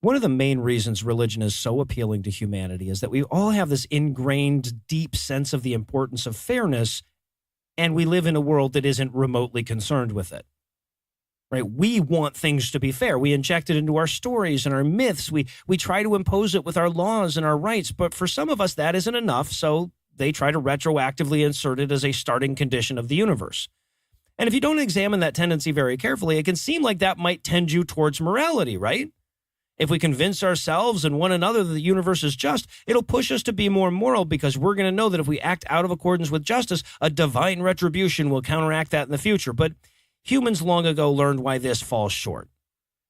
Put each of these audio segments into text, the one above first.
One of the main reasons religion is so appealing to humanity is that we all have this ingrained, deep sense of the importance of fairness, and we live in a world that isn't remotely concerned with it. Right? We want things to be fair. We inject it into our stories and our myths. We try to impose it with our laws and our rights, but for some of us, that isn't enough, so they try to retroactively insert it as a starting condition of the universe. And if you don't examine that tendency very carefully, it can seem like that might tend you towards morality, right? If we convince ourselves and one another that the universe is just, it'll push us to be more moral because we're going to know that if we act out of accordance with justice, a divine retribution will counteract that in the future. But humans long ago learned why this falls short.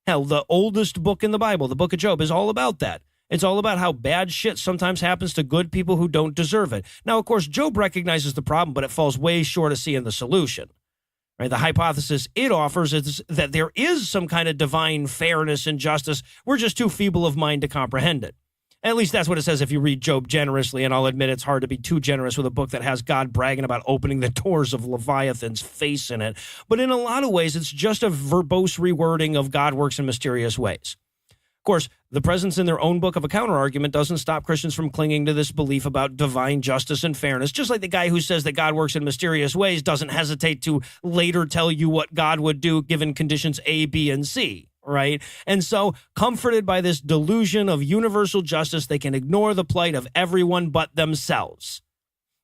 Hell, the oldest book in the Bible, the book of Job, is all about that. It's all about how bad shit sometimes happens to good people who don't deserve it. Now, of course, Job recognizes the problem, but it falls way short of seeing the solution. Right? The hypothesis it offers is that there is some kind of divine fairness and justice. We're just too feeble of mind to comprehend it. At least that's what it says if you read Job generously, and I'll admit it's hard to be too generous with a book that has God bragging about opening the doors of Leviathan's face in it. But in a lot of ways, it's just a verbose rewording of God works in mysterious ways. Of course, the presence in their own book of a counterargument doesn't stop Christians from clinging to this belief about divine justice and fairness, just like the guy who says that God works in mysterious ways doesn't hesitate to later tell you what God would do given conditions A, B, and C, right? And so, comforted by this delusion of universal justice, they can ignore the plight of everyone but themselves.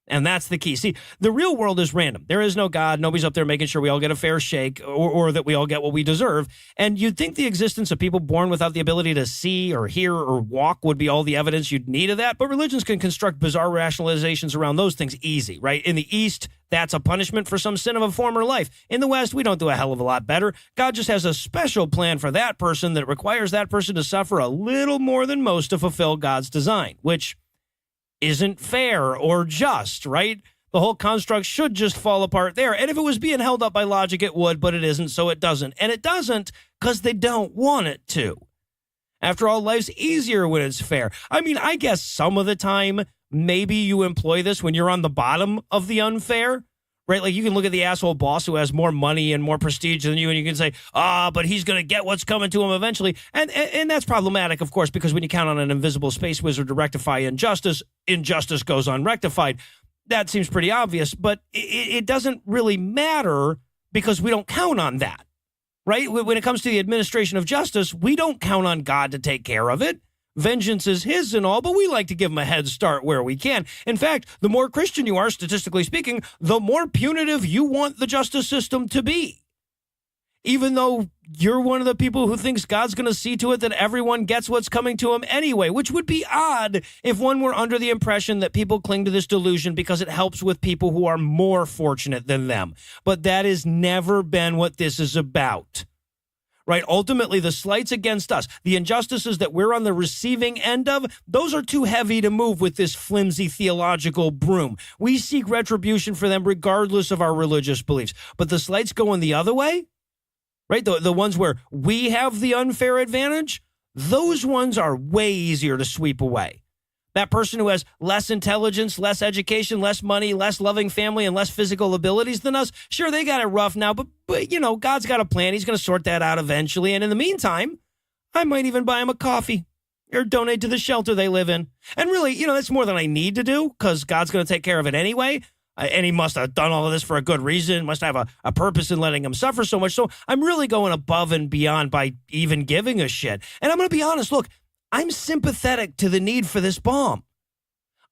And that's the key. See, the real world is random. There is no God. Nobody's up there making sure we all get a fair shake or that we all get what we deserve. And you'd think the existence of people born without the ability to see or hear or walk would be all the evidence you'd need of that. But religions can construct bizarre rationalizations around those things easy, right? In the East, that's a punishment for some sin of a former life. In the West, we don't do a hell of a lot better. God just has a special plan for that person that requires that person to suffer a little more than most to fulfill God's design, which isn't fair or just, right? The whole construct should just fall apart there. And if it was being held up by logic, it would, but it isn't, so it doesn't. And it doesn't because they don't want it to. After all, life's easier when it's fair. I mean, I guess some of the time, maybe you employ this when you're on the bottom of the unfair, right? Like you can look at the asshole boss who has more money and more prestige than you, and you can say, but he's going to get what's coming to him eventually. And that's problematic, of course, because when you count on an invisible space wizard to rectify injustice, injustice goes unrectified. That seems pretty obvious, but it doesn't really matter because we don't count on that, right? When it comes to the administration of justice, we don't count on God to take care of it. Vengeance is his and all, but we like to give him a head start where we can. In fact, the more Christian you are, statistically speaking, the more punitive you want the justice system to be. Even though you're one of the people who thinks God's going to see to it that everyone gets what's coming to him anyway, which would be odd if one were under the impression that people cling to this delusion because it helps with people who are more fortunate than them. But that has never been what this is about. Right? Ultimately, the slights against us, the injustices that we're on the receiving end of, those are too heavy to move with this flimsy theological broom. We seek retribution for them regardless of our religious beliefs. But the slights going the other way, right? The ones where we have the unfair advantage, those ones are way easier to sweep away. That person who has less intelligence, less education, less money, less loving family, and less physical abilities than us, sure, they got it rough now, but you know, God's got a plan. He's going to sort that out eventually. And in the meantime, I might even buy him a coffee or donate to the shelter they live in. And really, you know, that's more than I need to do because God's going to take care of it anyway. And he must have done all of this for a good reason, must have a purpose in letting him suffer so much. So I'm really going above and beyond by even giving a shit. And I'm going to be honest, look, I'm sympathetic to the need for this bomb.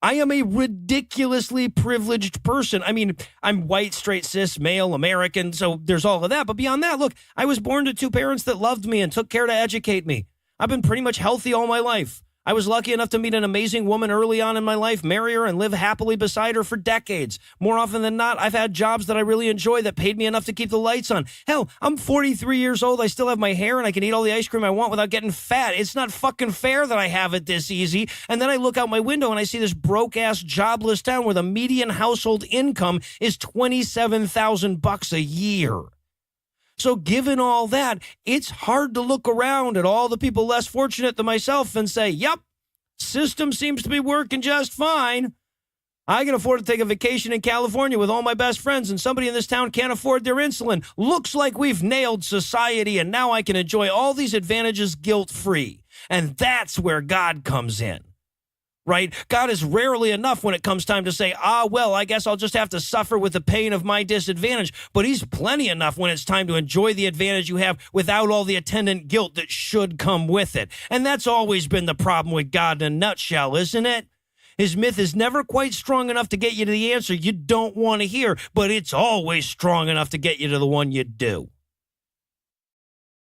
I am a ridiculously privileged person. I mean, I'm white, straight, cis, male, American, so there's all of that. But beyond that, look, I was born to two parents that loved me and took care to educate me. I've been pretty much healthy all my life. I was lucky enough to meet an amazing woman early on in my life, marry her, and live happily beside her for decades. More often than not, I've had jobs that I really enjoy that paid me enough to keep the lights on. Hell, I'm 43 years old. I still have my hair, and I can eat all the ice cream I want without getting fat. It's not fucking fair that I have it this easy. And then I look out my window, and I see this broke-ass, jobless town where the median household income is $27,000 a year. So given all that, it's hard to look around at all the people less fortunate than myself and say, yep, system seems to be working just fine. I can afford to take a vacation in California with all my best friends, and somebody in this town can't afford their insulin. Looks like we've nailed society, and now I can enjoy all these advantages guilt-free. And that's where God comes in. Right? God is rarely enough when it comes time to say, well, I guess I'll just have to suffer with the pain of my disadvantage. But he's plenty enough when it's time to enjoy the advantage you have without all the attendant guilt that should come with it. And that's always been the problem with God in a nutshell, isn't it? His myth is never quite strong enough to get you to the answer you don't want to hear, but it's always strong enough to get you to the one you do.